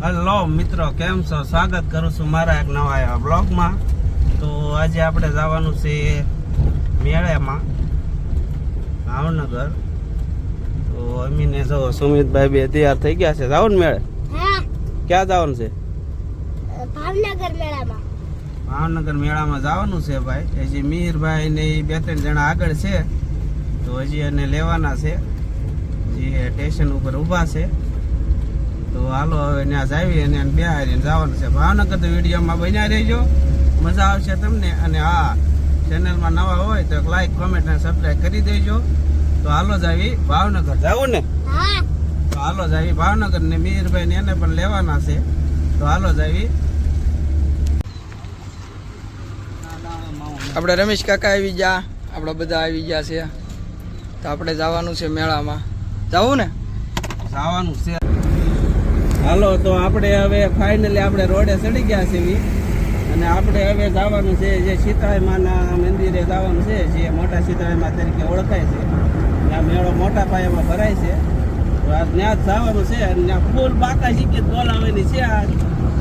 Hello મિત્રો, કેમ છો? સ્વાગત કરું છું મારા એક નવા બ્લોગમાં. તો આજે આપણે જવાનું છે મેળામાં ભાવનગર. તો અમીને જો સુમિતભાઈ બે તૈયાર થઈ ગયા છે. જાવ ને મેળે? ક્યાં જવાનું છે? ભાવનગર મેળામાં. ભાવનગર મેળામાં જવાનું છે ભાઈ. હજી મિહિરભાઈ ને 2-3 જણા આગળ છે, તો હજી એને લેવાના છે, જે સ્ટેશન ઉપર ઊભા છે. તો હાલો હવે ત્યાં જાવી અને બે હારીને જવાનું છે ભાવનગર. તો વિડીયોમાં બન્યા રહેજો, મજા આવશે તમને. અને હા, ચેનલમાં નવા હોય તો લાઈક, કોમેન્ટ અને સબસ્ક્રાઈબ કરી દેજો. તો હાલો જાવી ભાવનગર. જાવું ને? તો હાલો જાવી ભાવનગર. ને મિહિરભાઈ ને એને પણ લેવાના છે, તો હાલો જાવી. આપણે રમેશ કાકા આવી ગયા, આપણા બધા આવી ગયા છે. તો આપણે જવાનું છે મેળામાં. જવું ને? જવાનું છે. હાલો, તો આપણે હવે ફાઇનલી આપણે રોડે ચડી ગયા છીએ અને આપણે હવે જવાનું છે જે સીતારામ માના મંદિરે જવાનું છે, જે મોટા સીતારામ મા તરીકે ઓળખાય છે. ત્યાં મેળો મોટા પાયામાં ભરાય છે, તો આ ત્યાં જ જવાનું છે. અને ત્યાં ફૂલ બાકા શીખે બોલાવેલી છે. આ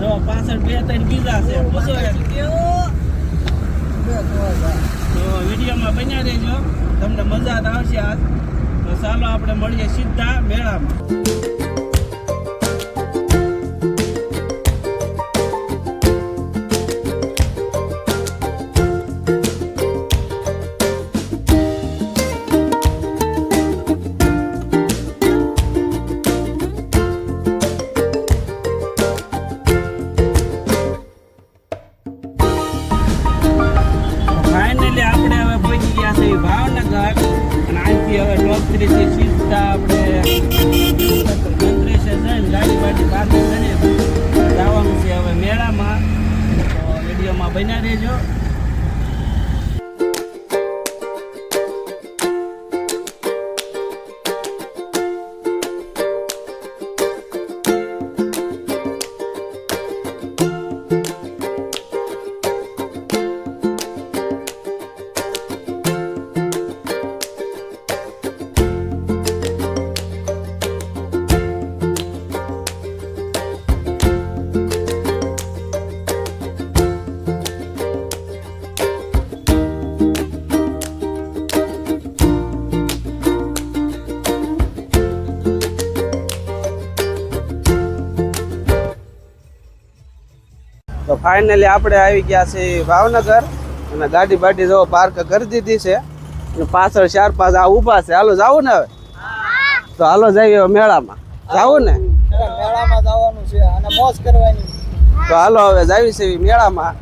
જો પાછળ 2-3 બીજા છે. પૂછો તો વિડીયોમાં બન્યા રહેજો, તમને મજા આવશે આજ. તો ચાલો આપણે મળીએ સીધા મેળામાં. ફાઇનલી આપણે હવે પહોંચી ગયા છે ભાવનગર. અને અહીંથી હવે ટોપ 3 થી સીધા આપણે મંત્રી જઈને ગાડી બાડી પાર્કિંગ કરીને જવાનું છે હવે મેળામાં. તો વિડીયોમાં બન્યા રહેજો. તો ફાઇનલી આપણે આવી ગયા છે ભાવનગર અને ગાડી બાડી જો પાર્ક કરી દીધી છે. અને પાછળ 4-5 આ ઊભા છે. હાલો જાવું ને હવે? તો હાલો જઈએ મેળામાં. જાવું ને? મેળામાં જવાનું છે અને મોજ કરવાની. તો હાલો હવે જાવી છે મેળામાં.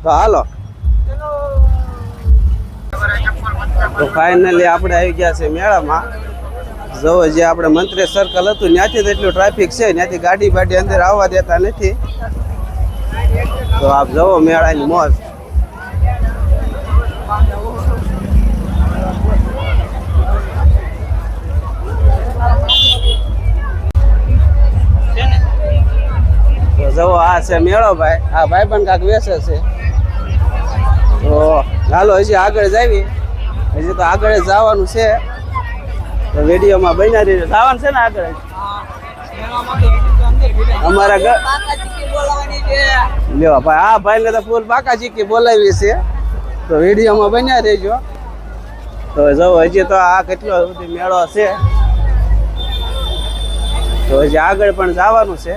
તો હાલો. તો ફાઇનલી આપણે આવી ગયા છે મેળામાં. જો જે આપણે મંત્રી સર્કલ હતું ત્યાંથી જ એટલું ટ્રાફિક છે, ત્યાંથી ગાડી બાડી અંદર આવવા દેતા નથી. તો આપ જવો મેળાની મોજ. તો જવો આ છે મેળો ભાઈ. આ ભાઈ પણ કાંક વેચે છે. તો ચાલો હજી આગળ જાવી. હજી તો આગળ જવાનું છે. તો વિડીયોમાં બન્યા રહીને જવાનું છે ને આગળ. અમારા લેવા ભાઈ, આ ભાઈ ને તો ફૂલ બાકા ચીકી બોલાવી છે. તો વિડીયોમાં બન્યા રહેજો. તો જો હજી તો આ કેટલો સુધી મેળો છે, તો હજી આગળ પણ જવાનું છે.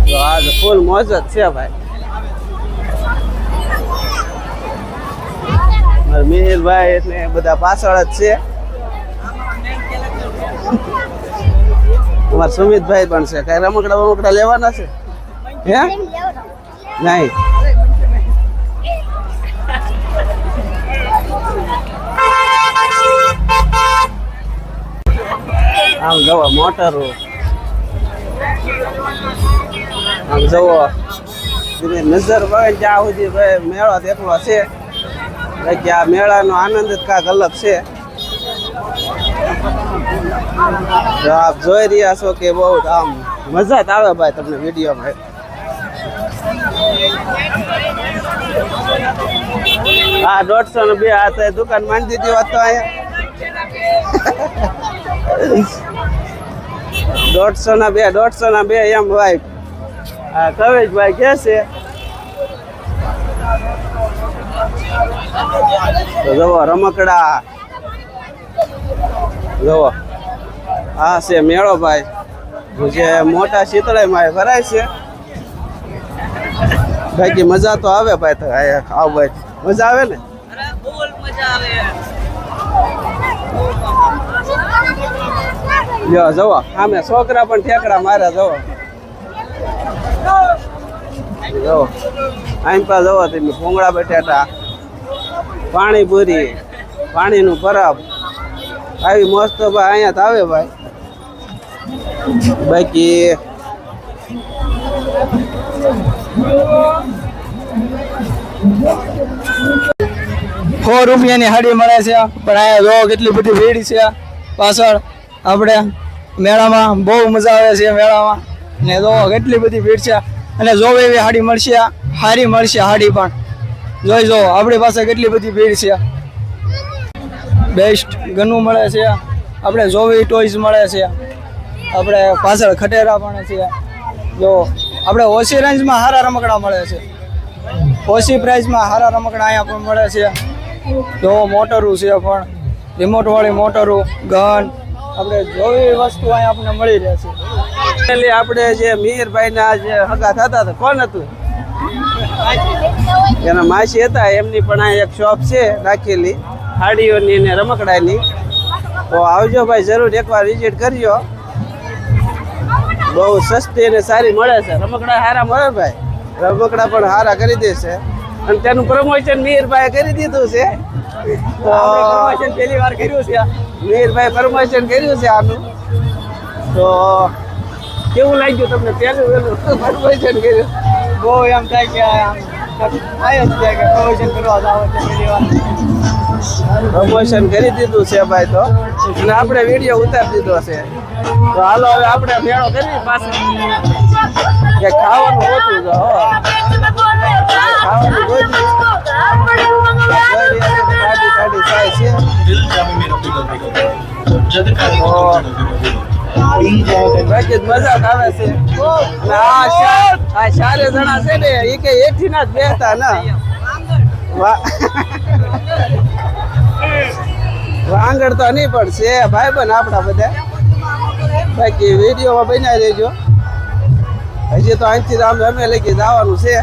તો આ ફૂલ મોજ જ છે ભાઈ. મિહિરભાઈ એટલે બધા પાછળ જ છે. અમારા સુમિતભાઈ પણ છે. કઈ રમકડા લેવાના છે? હે નહીં? આમ જવો મોટરો, આમ જવો નજર વળે ત્યાં સુધી ભાઈ મેળો એકલો છે. કે આ મેળાનો આનંદ જ કાંક અલગ છે. જો આપ જોઈ રહ્યા છો કે બહુ આમ મજા જ આવે ભાઈ તમને વિડીયોમાં. આ 150 ને 2 હાથે દુકાન માંડી દીધી હોત તો અહીંયા 150 ના 2 એમ ભાઈ આ કવેશભાઈ કે છે. તો જુઓ રમકડા જુઓ આ છે મેળો ભાઈ જે મોટા શીતળાઈમાં ભરાય છે. બાકી મજા તો આવે ભાઈ. તો આવ ભાઈ મજા આવે ને. જો જુઓ આમે છોકરા પણ ઠેકડા મારે જુઓ જુઓ આમ પા જુઓ તમે ભૂંગળા બટેટા પાણીપુરી પાણીનું પરબ આવી મસ્ત ભાઈ અહીંયા તો આવે ભાઈ. બાકી ₹4 ની હાડી મળે છે પણ અહીંયા જો કેટલી બધી ભીડ છે પાછળ. આપણે મેળામાં બહુ મજા આવે છે મેળામાં ને જો કેટલી બધી ભીડ છે અને જો એવી હાડી મળશે સારી મળશે હાડી પણ જોઈ જો આપણી પાસે કેટલી બધી ભીડ છે. બેસ્ટ ગનું મળે છે આપણે જોવી ટોયઝ મળે છે આપણે પાછળ ખટેરા પણ છે. જો આપણે ઓછી રેન્જમાં સારા રમકડા મળે છે ઓછી પ્રાઇસમાં સારા રમકડા અહીંયા પણ મળે છે. જો મોટરું છે પણ રિમોટવાળી મોટરું ગન આપણે જોવી વસ્તુ અહીંયા આપણને મળી રહે છે. એટલે આપણે જે મિહિરભાઈના જે હગા થતા હતા કોણ હતું એના માસી હતા એમની પણ આ એક શોપ છે રાખેલી હાડીઓની ને રમકડાની. તો આવજો ભાઈ જરૂર એકવાર વિઝિટ કરજો. બહુ સસ્તી અને સારી મળે છે રમકડા સારા મળે ભાઈ. રમકડા પણ સારા કરી દેશે અને તેનું પ્રમોશન મિહિરભાઈ કરી દીધું છે. તો પહેલી વાર કર્યું છે મિહિરભાઈ પ્રમોશન કર્યું છે આનું. તો કેવું લાગ્યું તમને પહેલું પ્રમોશન કર્યું? બહુ એમ થાય કે આવ્યો જ છે કે પ્રમોશન કરવા જાવ છે પહેલી વાર. પ્રમોશન કરી દીધું છે ભાઈ. તો અને આપણે વિડીયો ઉતારી દીધો છે. તો હાલો હવે આપણે મેળો કરી પાછો કે ખાવાનું હોતું છે. ખાવાનું ગોતું કાઢી થાય છે. બાકી મજા આવે છે. આ 4 જણા છે ને એ કે એકથી ના જ બેસતા ના વાંગડ તો નહીં પણ છે ભાઈ બન આપણા બધા. બાકી વિડીયોમાં બનાવી લેજો. હજી તો અહીંથી અમે લઈ જવાનું છે.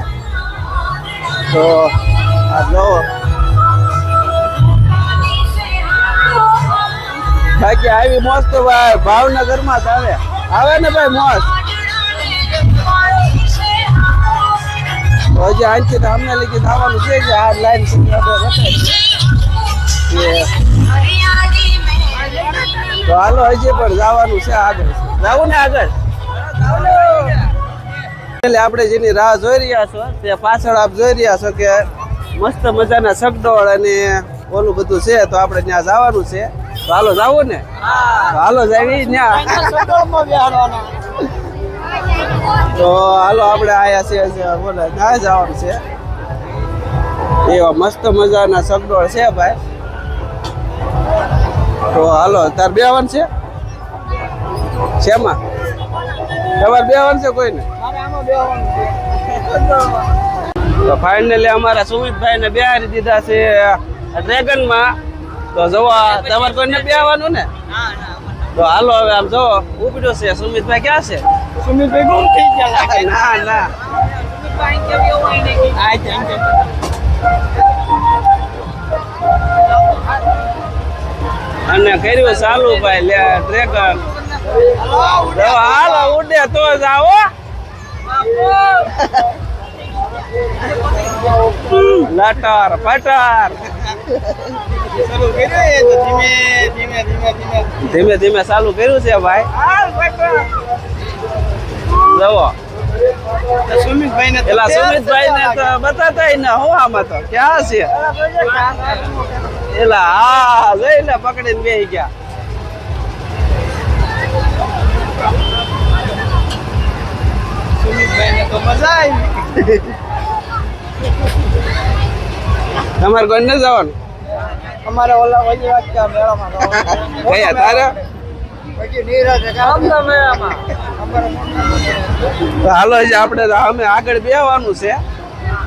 તો આ જો બાકી આવી મોજ તો ભાઈ ભાવનગરમાં જ આવે ને ભાઈ મોજ. હજી અહીંથી તો અમને લઈ જવાનું છે કે આ લાઈન તો હાલો હજી પણ જવાનું છે આગળ. જવું ને આગળ. એટલે આપણે જેની રાહ જોઈ રહ્યા છો તે પાછળ આપ જોઈ રહ્યા છો કે મસ્ત મજાના સગડોળ અને ઓલું બધું છે. તો આપણે ત્યાં જવાનું છે. તો હાલો જવું ને. હાલો જવી ત્યાં. તો હાલો આપણે આયા છે બોલે ત્યાં જવાનું છે. એવા મસ્ત મજાના સગડોળ છે ભાઈ. તો હાલો તાર બેવાનું છે શેમાં? તમારે બેવાનું છે કોઈને? તો ફાઇનલી અમારા સુમિતભાઈ ને બેહારી દીધા છે ડ્રેગનમાં. તો જોવા તમારે કોઈને બેવાનું ને? તો હાલો હવે આમ જો ઉપડ્યો છે સુમિતભાઈ. ક્યાં છે સુમિતભાઈ? ગુમ થઈ ગયા. ના ના અને કર્યું ચાલુ ભાઈ લે ડ્રેગન. હાલો ઉડે તો જાઓ. લટર પટર ધીમે ધીમે ચાલુ કર્યું છે ભાઈ. જવો સુમિતભાઈ ને તો બતાતા ને હું આમાં તો ક્યાં છે એલા. હા જઈને પકડીને બેસી ગયા. સુમિતભાઈ ને તો મજા આવી. તમારે કોઈ ન જવાનું? અમારે ઓલા ઓલી વાત કે મેળામાં કયા તારે? તો હાલો હજી આપણે અમે આગળ બેહવાનું છે.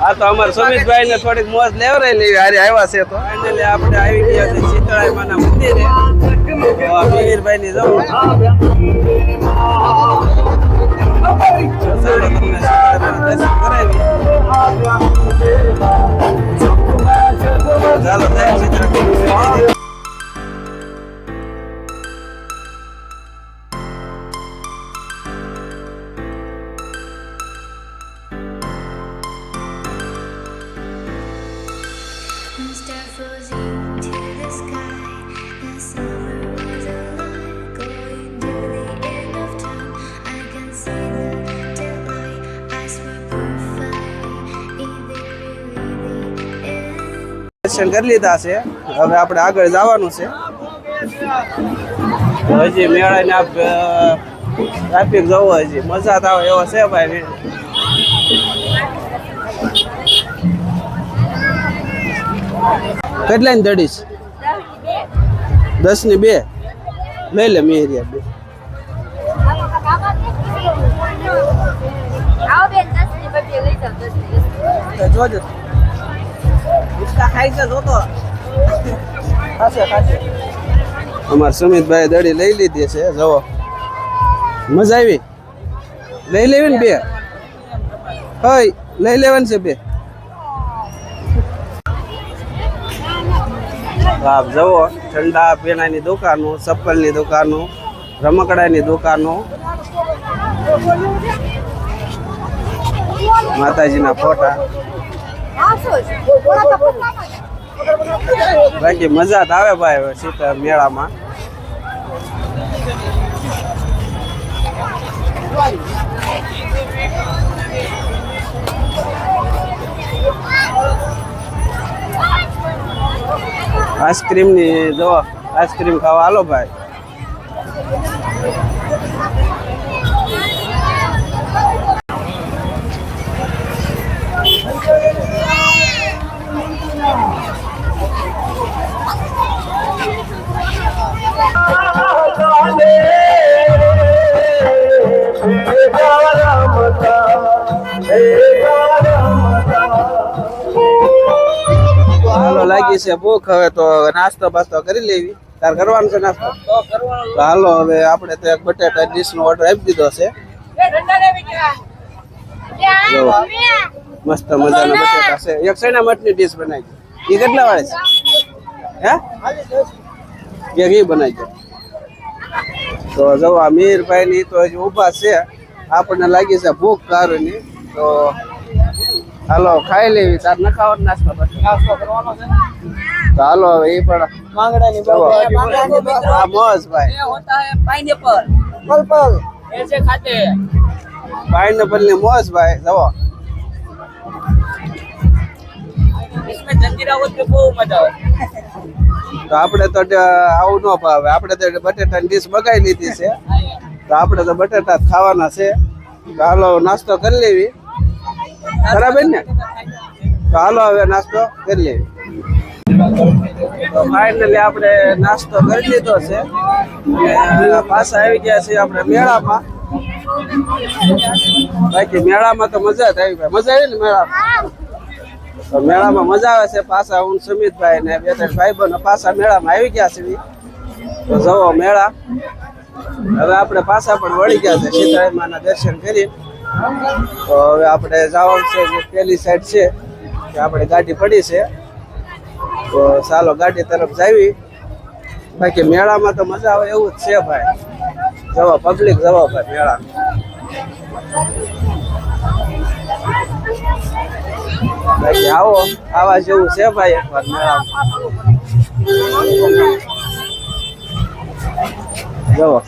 આ તો અમારા સુમિતભાઈ ને થોડીક મોજ લેવરાઈ લેવી હારે આવ્યા છે. તો ફાઇનલી આપણે આવી ગયા છે શીતળાઈ માના મંદિરે. મિહિરભાઈ ની જવું તમને દર્શન કરાવી. ચાલો જય Sitaram. Star floating to the sky. The summer was alive, going to the end of time. I can see the daylight. I swear perfectly. Is it really the end? દર્શન કરી લીધા છે. હવે આપણે આગળ જવાનું છે. હજી મેળાને ટ્રાફિક જવું હજી મજા આવે એવો છે ભાઈ. કેટલાની દડીશ? 10 ની 2 લઈ લે મિહિરિયા 2. જોજો અમાર સુમિતભાઈ દડી લઈ લીધી છે. જવો મજા આવી. લઈ લેવી ને 2 હોય લઈ લેવાની છે 2. આપ જવો ઠંડા પીણાની દુકાનો, ચપ્પલની દુકાનો, રમકડાની દુકાનો, માતાજીના ફોટા. બાકી મજા જ આવે ભાઈ શીતળ મેળામાં. આઈસ્ક્રીમ ની જો આઈસ્ક્રીમ ખાવા હાલો ભાઈ. હાલો લાગી છે ભૂખ. હવે તો નાસ્તો બાસ્તો કરી લેવી. તાર કરવાનો છે નાસ્તો? તો હાલો હવે આપણે તો એક બટેટા ડીશ નો ઓર્ડર આપી દીધો છે. જો મસ્ત મજાના બટેટા છે. એક સૈના મઠની ડીશ બનાવી. એ કેટલા વાળે છે? હે એક ઈ બનાવી. તો જો આ મિહિરભાઈ ની તો હજી ઊભા છે. આપણને લાગી છે ભૂખ કારની. તો હાલો ખાઈ લેવી. તાર ન ખાવાનો નાસ્તો કરવાનો છે. તો હાલો હવે એ પણ માંગડાની હા મોજ ભાઈ. પાઇનેપલ ની મોજ ભાઈ. જવો તો આપણે તો આવું ન ભાવે. આપણે તો બટેટાની ડીશ બગાડી લીધી છે. તો આપણે તો બટેટા ખાવાના છે. તો હાલો નાસ્તો કરી લેવી. બરાબર ને? તો હાલો હવે નાસ્તો કરી લેવી. તો ફાઇનલી આપણે નાસ્તો કરી લીધો છે. અને પાછા આવી ગયા છે આપણે મેળામાં. બાકી મેળામાં તો મજા જ આવી ભાઈ. મજા આવી ને મેળામાં? તો મેળામાં મજા આવે છે. પાછા હું સુમિતભાઈ ને 2-3 ભાઈબંધો પાછા મેળામાં આવી ગયા છે. તો જવો મેળા. હવે આપણે પાછા પણ વળી ગયા છે શીતળાઈ માના દર્શન કરી. તો હવે આપણે જવાનું છે જે પેલી સાઈડ છે કે આપણે ગાડી પડી છે. તો ચાલો ગાડી તરફ જાવી. બાકી મેળામાં તો મજા આવે એવું જ છે ભાઈ. જવો પબ્લિક જવો ભાઈ મેળા. બાકી આવો આવા જેવું છે ભાઈ એકવાર મેળામાં. જવો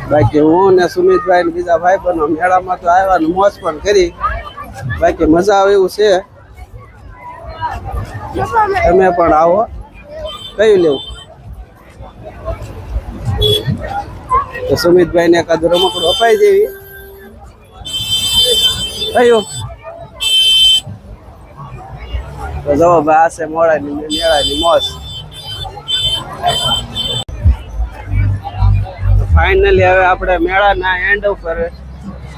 બાકી હું ને સુમિતભાઈ ને બીજા ભાઈ બનો મેળામાં તો આવ્યા ને મોજ પણ કરી. બાકી મજા આવે એવું છે. તમે પણ આવો. કયું લેવું? તો સુમિતભાઈ ને એકાદ રમકડું અપાઈ દેવી. કયું તો જવો ભાઈ આ છે મોડાની મેળાની મોજ. ફાઇનલી હવે આપણે મેળાના એન્ડ ઉપર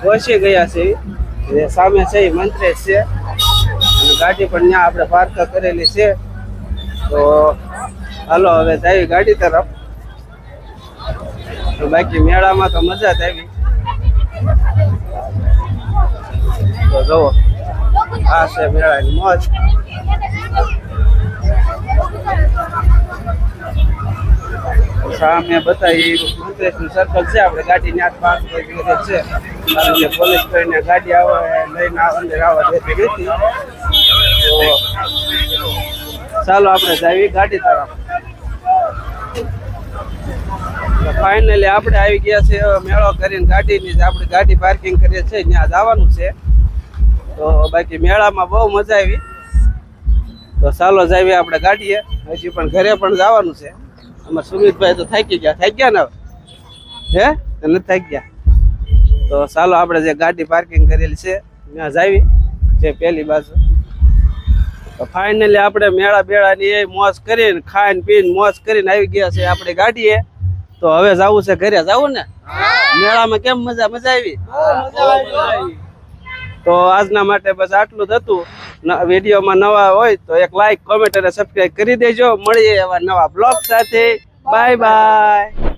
પહોંચી ગયા છીએ. જે સામે છે એ મંત્રેશ છે અને ગાડી પણ ત્યાં આપણે પાર્ક કરેલી છે. તો હાલો હવે જઈએ ગાડી તરફ. તો બાકી મેળામાં તો મજા જ આવી. તો જુઓ આ છે મેળાની મોજ. સામે બતાવી મંત્રેશનું સર્કલ છે. આપણે ગાડી ત્યાં પાર્ક કરી છે કારણ કે પોલીસ કરીને ગાડી આવે લઈને અંદર આવવા દેતી નથી. તો ચાલો આપણે જઈએ ગાડી તરફ. ફાઇનલી આપણે આવી ગયા છે મેળો કરીને ગાડીની આપણે ગાડી પાર્કિંગ કરીએ છીએ ત્યાં જવાનું છે. તો બાકી મેળામાં બહુ મજા આવી. તો ચાલો જઈએ આપણે ગાડીએ. હજી પણ ઘરે પણ જવાનું છે. અમારા સુમિતભાઈ તો થાકી ગયા ને હે નથી થાકી ગયા. તો ચાલો આપણે જે ગાડી પાર્કિંગ કરેલી છે ત્યાં જઈએ જે પેલી બાજુ. તો ફાઇનલી આપણે મેળા બેળાની એ મોજ કરીને ખાઈને પીને મોજ કરીને આવી ગયા છે આપણી ગાડીએ. તો હવે જવું છે ઘરે. જવું ને મેળામાં કેમ મજા આવી? તો આજના માટે બસ આટલું જ હતું. વિડીયોમાં નવા હોય તો એક લાઈક કોમેન્ટ અને સબસ્ક્રાઈબ કરી દેજો. મળીએ એવા નવા બ્લોગ સાથે. Bye bye.